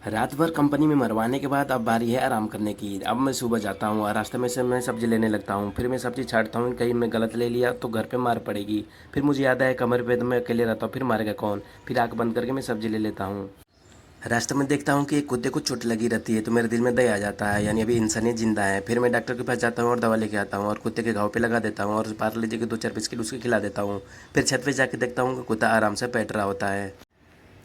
रात भर कंपनी में मरवाने के बाद अब बारी है आराम करने की। अब मैं सुबह जाता हूँ और रास्ते में से मैं सब्ज़ी लेने लगता हूँ। फिर मैं सब्ज़ी छाँटता हूँ, कहीं मैं गलत ले लिया तो घर पे मार पड़ेगी। फिर मुझे याद आया कमर पे तो मैं अकेले रहता हूँ, फिर मारेगा कौन। फिर आँख बंद करके मैं सब्ज़ी ले लेता हूँ। रास्ते में देखता हूँ कि एक कुत्ते को चोट लगी रहती है तो मेरे दिल में दया आ जाता है, यानी अभी इंसानियत जिंदा है। फिर मैं डॉक्टर के पास जाता हूँ और दवा लेके आता हूँ और कुत्ते के घाव पे लगा देता हूँ और पार्ले जी के 2-4 बिस्किट उसके खिला देता हूँ। फिर छत पे जाके देखता हूँ कि कुत्ता आराम से बैठ रहा होता है।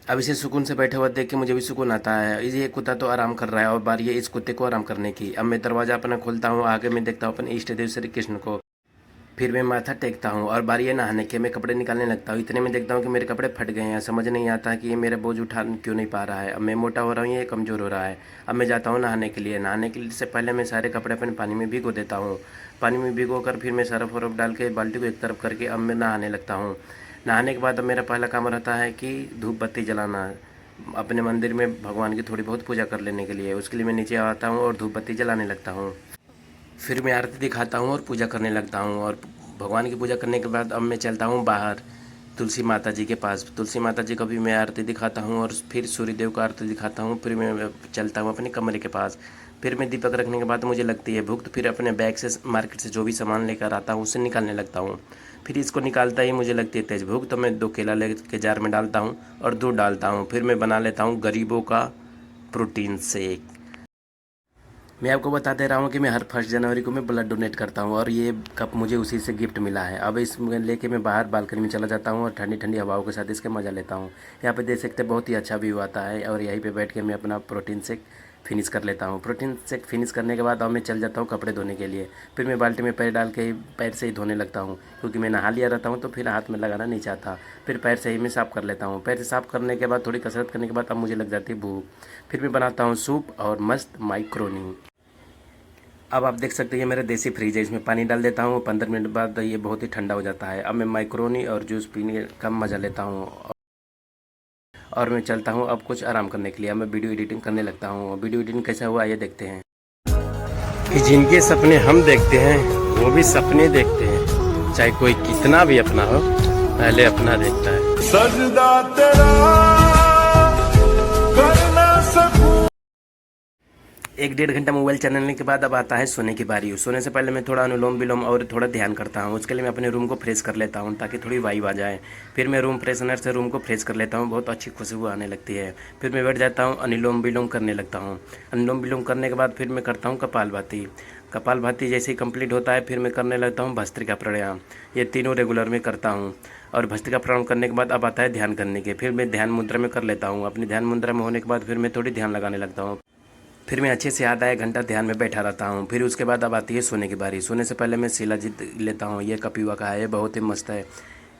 अब इसे सुकून से बैठा हुआ देख के मुझे भी सुकून आता है। ये कुत्ता तो आराम कर रहा है और बारी है इस कुत्ते को आराम करने की। अब मैं दरवाज़ा अपना खोलता हूँ, आगे मैं देखता हूँ अपने इष्ट देव श्री कृष्ण को। फिर मैं माथा टेकता हूँ और बारी है नहाने की। मैं कपड़े निकालने लगता हूँ, इतने में देखता हूँ कि मेरे कपड़े फट गए हैं। समझ नहीं आता कि ये मेरा बोझ उठा क्यों नहीं पा रहा है। अब मैं मोटा हो रहा हूँ, ये कमज़ोर हो रहा है। अब मैं जाता हूँ नहाने के लिए। नहाने के लिए से पहले मैं सारे कपड़े अपने पानी में भिगो देता हूँ। पानी में भिगो कर फिर मैं सरफ वरफ डाल के बाल्टी को एक तरफ करके अब मैं नहाने लगता हूँ। नहाने के बाद अब मेरा पहला काम रहता है कि धूप बत्ती जलाना। अपने मंदिर में भगवान की थोड़ी बहुत पूजा कर लेने के लिए उसके लिए मैं नीचे आता हूँ और धूप बत्ती जलाने लगता हूँ। फिर मैं आरती दिखाता हूँ और पूजा करने लगता हूँ। और भगवान की पूजा करने के बाद अब मैं चलता हूँ बाहर तुलसी माता जी के पास। तुलसी माता जी को भी मैं आरती दिखाता हूँ और फिर सूर्यदेव का आरती दिखाता हूँ। फिर मैं चलता हूँ अपने कमरे के पास। फिर मैं दीपक रखने के बाद मुझे लगती है भूख, तो फिर अपने बैग से मार्केट से जो भी सामान लेकर आता हूँ उसे निकालने लगता हूँ। फिर इसको निकालता ही मुझे लगती है तेज़ भूख, तो मैं 2 केला लेके जार में डालता हूँ और दूध डालता हूँ। फिर मैं बना लेता हूँ गरीबों का प्रोटीन शेक। मैं आपको बता दे रहा हूँ कि मैं हर 1 जनवरी को मैं ब्लड डोनेट करता हूँ और ये कप मुझे उसी से गिफ्ट मिला है। अब इसमें लेके मैं बाहर बालकनी में चला जाता हूँ और ठंडी ठंडी हवाओं के साथ इसका मज़ा लेता हूँ। यहाँ पे देख सकते हैं बहुत ही अच्छा व्यू आता है और यहीं पे बैठ के मैं अपना प्रोटीन शेक फिनिश कर लेता हूँ। प्रोटीन शेक फिनिश करने के बाद अब मैं चल जाता हूँ कपड़े धोने के लिए। फिर मैं बाल्टी में पैर डाल के पैर से ही धोने लगता हूँ, क्योंकि मैं नहा लिया रहता हूँ तो फिर हाथ में लगाना नहीं चाहता। फिर पैर से ही मैं साफ़ कर लेता हूँ। पैर से साफ़ करने के बाद थोड़ी कसरत करने के बाद अब मुझे लग जाती है भूख। फिर मैं बनाता हूँ सूप और मस्त माइक्रोनी। अब आप देख सकते हैं ये मेरा देसी फ्रिज है, इसमें पानी डाल देता हूँ, 15 मिनट बाद ये बहुत ही ठंडा हो जाता है। अब मैं माइक्रोनी और जूस पीने का मज़ा लेता हूँ और मैं चलता हूँ अब कुछ आराम करने के लिए। अब मैं वीडियो एडिटिंग करने लगता हूँ। वीडियो एडिटिंग कैसा हुआ ये देखते हैं। कि जिनके सपने हम देखते हैं वो भी सपने देखते हैं, चाहे कोई कितना भी अपना हो, पहले अपना देखता है। सजदा तेरा करना सकूं। 1-1.5 घंटा मोबाइल चलाने के बाद अब आता है सोने की बारी। सोने से पहले मैं थोड़ा अनुलोम विलोम और थोड़ा ध्यान करता हूँ। उसके लिए मैं अपने रूम को फ्रेश कर लेता हूँ ताकि थोड़ी वाइब आ जाए। फिर मैं रूम फ्रेशनर से रूम को फ्रेश कर लेता हूँ, बहुत अच्छी खुशबू आने लगती है। फिर मैं बैठ जाता हूँ, अनुलोम विलोम करने लगता हूँ। अनुलोम विलोम करने के बाद फिर मैं करता हूँ कपालभाति। कपालभाति जैसे ही कंप्लीट होता है फिर मैं करने लगता हूँ भस्त्रिका प्राणायाम। ये तीनों रेगुलर में करता हूँ। और भस्त्रिका प्राणायाम करने के बाद अब आता है ध्यान करने के। फिर मैं ध्यान मुद्रा में कर लेता हूँ। अपनी ध्यान मुद्रा में होने के बाद फिर मैं थोड़ी ध्यान लगाने लगता हूँ। फिर मैं अच्छे से आधा 1 घंटा ध्यान में बैठा रहता हूँ। फिर उसके बाद अब आती है सोने की बारी। सोने से पहले मैं शिलाजीत लेता हूँ, ये कपिवा का है, ये बहुत ही मस्त है।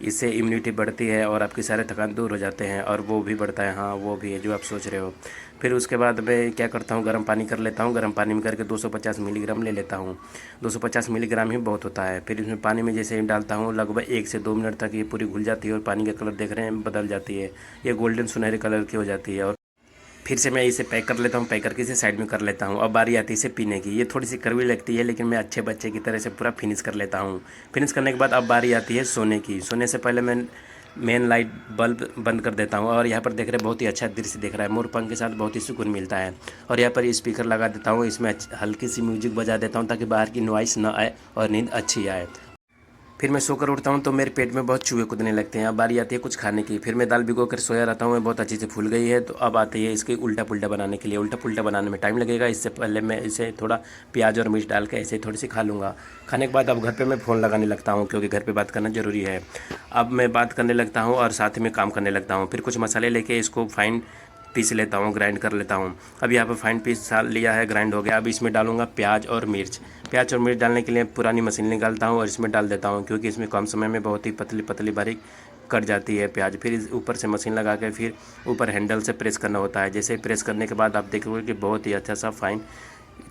इससे इम्यूनिटी बढ़ती है और आपके सारे थकान दूर हो जाते हैं और वो भी बढ़ता है, हाँ वो भी है जो आप सोच रहे हो। फिर उसके बाद मैं क्या करता हूँ, गर्म पानी कर लेता हूँ। गर्म पानी में करके 250 मिलीग्राम ले लेता हूँ। 250 मिलीग्राम ही बहुत होता है। फिर इसमें पानी में जैसे ही डालता हूँ लगभग 1 से 2 मिनट तक ये पूरी घुल जाती है और पानी का कलर देख रहे हैं बदल जाती है, ये गोल्डन सुनहरे कलर की हो जाती है। और फिर से मैं इसे पैक कर लेता हूँ, पैक करके इसे साइड में कर लेता हूँ। अब बारी आती है इसे पीने की। ये थोड़ी सी कड़वी लगती है लेकिन मैं अच्छे बच्चे की तरह से पूरा फिनिश कर लेता हूँ। फिनिश करने के बाद अब बारी आती है सोने की। सोने से पहले मैं मेन लाइट बल्ब बंद कर देता हूँ और यहाँ पर देख रहे बहुत ही अच्छा दृश्य दिख रहा है, मोर पंख के साथ बहुत ही सुकून मिलता है। और यहाँ पर स्पीकर लगा देता हूँ, इसमें हल्की सी म्यूजिक बजा देता हूँ ताकि बाहर की नॉइस ना आए और नींद अच्छी आए। फिर मैं सोकर उठता हूँ तो मेरे पेट में बहुत चूहे कूदने लगते हैं। अब बारी आती है कुछ खाने की। फिर मैं दाल भिगो कर सोया रहता हूँ, मैं बहुत अच्छी से फूल गई है। तो अब आती है इसके उल्टा पुल्टा बनाने के लिए। उल्टा पुल्टा बनाने में टाइम लगेगा, इससे पहले मैं इसे थोड़ा प्याज और मिर्च डाल के ऐसे थोड़ी सी खा लूँगा। खाने के बाद अब घर पर मैं फ़ोन लगाने लगता हूँ क्योंकि घर पर बात करना ज़रूरी है। अब मैं बात करने लगता हूँ और साथ में काम करने लगता हूँ। फिर कुछ मसाले लेके इसको फाइन पीस लेता हूँ, ग्राइंड कर लेता हूँ। अब यहाँ पर फाइन पीस लिया है, ग्राइंड हो गया। अब इसमें डालूंगा प्याज और मिर्च। प्याज और मिर्च डालने के लिए पुरानी मशीन निकालता हूँ और इसमें डाल देता हूँ क्योंकि इसमें कम समय में बहुत ही पतली पतली बारीक कट जाती है प्याज। फिर ऊपर से मशीन लगा के फिर ऊपर हैंडल से प्रेस करना होता है। जैसे प्रेस करने के बाद आप देखोगे कि बहुत ही अच्छा सा फाइन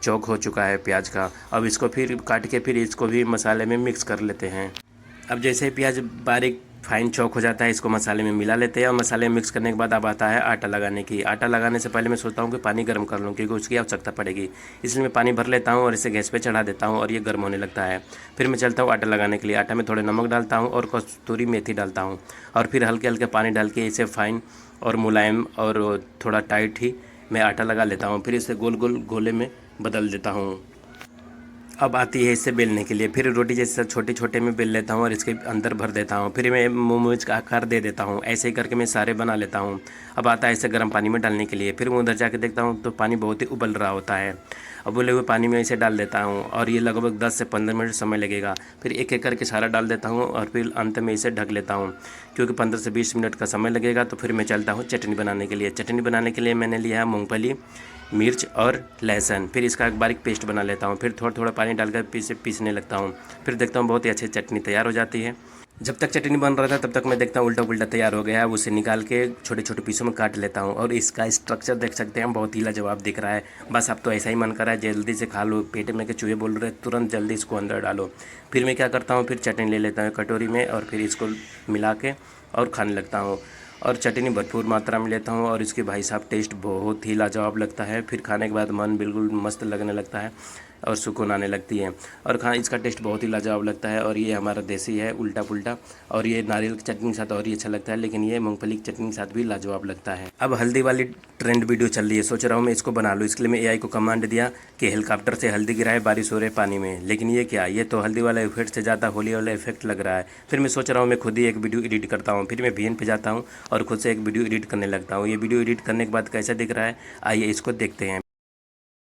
चौक हो चुका है प्याज का। अब इसको फिर काट के फिर इसको भी मसाले में मिक्स कर लेते हैं। अब जैसे ही प्याज बारीक फाइन चॉक हो जाता है इसको मसाले में मिला लेते हैं और मसाले में मिक्स करने के बाद अब आता है आटा लगाने की। आटा लगाने से पहले मैं सोचता हूँ कि पानी गर्म कर लूँ क्योंकि उसकी आवश्यकता पड़ेगी, इसलिए मैं पानी भर लेता हूँ और इसे गैस पे चढ़ा देता हूँ और ये गर्म होने लगता है। फिर मैं चलता हूँ आटा लगाने के लिए। आटा में थोड़े नमक डालता हूँ और कस्तूरी मेथी डालता हूँ और फिर हल्के हल्के पानी डाल के इसे फाइन और मुलायम और थोड़ा टाइट ही मैं आटा लगा लेता हूँ, फिर इसे गोल गोल गोले में बदल देता हूँ। अब आती है इसे बेलने के लिए। फिर रोटी जैसे छोटे छोटे में बेल लेता हूँ और इसके अंदर भर देता हूँ। फिर मैं मोमोज का आकार दे देता हूँ। ऐसे ही करके मैं सारे बना लेता हूँ। अब आता है इसे गर्म पानी में डालने के लिए। फिर मैं उधर जाके देखता हूँ तो पानी बहुत ही उबल रहा होता है। अब उबले हुए पानी में इसे डाल देता हूँ और ये लगभग 10 से 15 मिनट समय लगेगा। फिर एक एक करके सारा डाल देता हूँ और फिर अंत में इसे ढक लेता हूँ, क्योंकि 15 से 20 मिनट का समय लगेगा। तो फिर मैं चलता हूँ चटनी बनाने के लिए। चटनी बनाने के लिए मैंने लिया है मूँगफली, मिर्च और लहसुन। फिर इसका एक बारीक पेस्ट बना लेता हूँ। फिर थोड़ा थोड़ा पानी डालकर पीसने लगता हूँ। फिर देखता हूँ बहुत ही अच्छी चटनी तैयार हो जाती है। जब तक चटनी बन रहा था तब तक मैं देखता हूँ उल्टा पुल्टा तैयार हो गया है। उसे निकाल के छोटे छोटे पीसों में काट लेता हूँ और इसका स्ट्रक्चर देख सकते हैं, बहुत ही लाजवाब दिख रहा है। बस अब तो ऐसा ही मन कर रहा है जल्दी से खा लो, पेट में के चूहे बोल रहे तुरंत जल्दी इसको अंदर डालो। फिर मैं क्या करता हूँ, फिर चटनी ले लेता हूँ कटोरी में और फिर इसको मिला के और खाने लगता हूँ। और चटनी भरपूर मात्रा में लेता हूँ और इसके भाई साहब टेस्ट बहुत ही लाजवाब लगता है। फिर खाने के बाद मन बिल्कुल मस्त लगने लगता है और सुकून आने लगती है। और इसका टेस्ट बहुत ही लाजवाब लगता है। और ये हमारा देसी है उल्टा पुल्टा, और ये नारियल की चटनी के साथ और ही अच्छा लगता है, लेकिन ये मूंगफली की चटनी के साथ भी लाजवाब लगता है। अब हल्दी वाली ट्रेंड वीडियो चल रही है, सोच रहा हूँ मैं इसको बना लूँ। इसके लिए मैं AI को कमांड दिया कि हेलीकॉप्टर से हल्दी गिराए, बारिश हो रहे पानी में। लेकिन ये क्या, ये तो हल्दी वाला इफेक्ट से ज़्यादा होली वाला इफेक्ट लग रहा है। फिर मैं सोच रहा हूँ मैं खुद ही एक वीडियो एडिट करता हूँ। फिर मैं VN पे जाता हूँ और खुद से एक वीडियो एडिट करने लगता हूँ। ये वीडियो एडिट करने के बाद कैसा दिख रहा है, आइए इसको देखते हैं।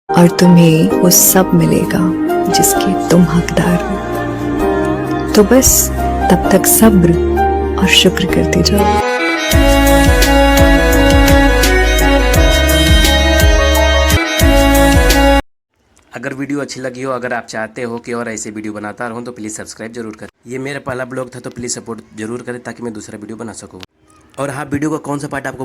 और तुम्हें वो सब मिलेगा जिसके तुम हकदार हो। तो बस तब तक सब्र और शुक्र करते जाओ। अगर वीडियो अच्छी लगी हो, अगर आप चाहते हो कि और ऐसे वीडियो बनाता रहूं, तो प्लीज़ सब्सक्राइब जरूर करें। ये मेरा पहला ब्लॉग था तो प्लीज़ सपोर्ट जरूर करें ताकि मैं दूसरा वीडियो बना सकूं। और हाँ, वीडियो का कौन सा पार्ट आपको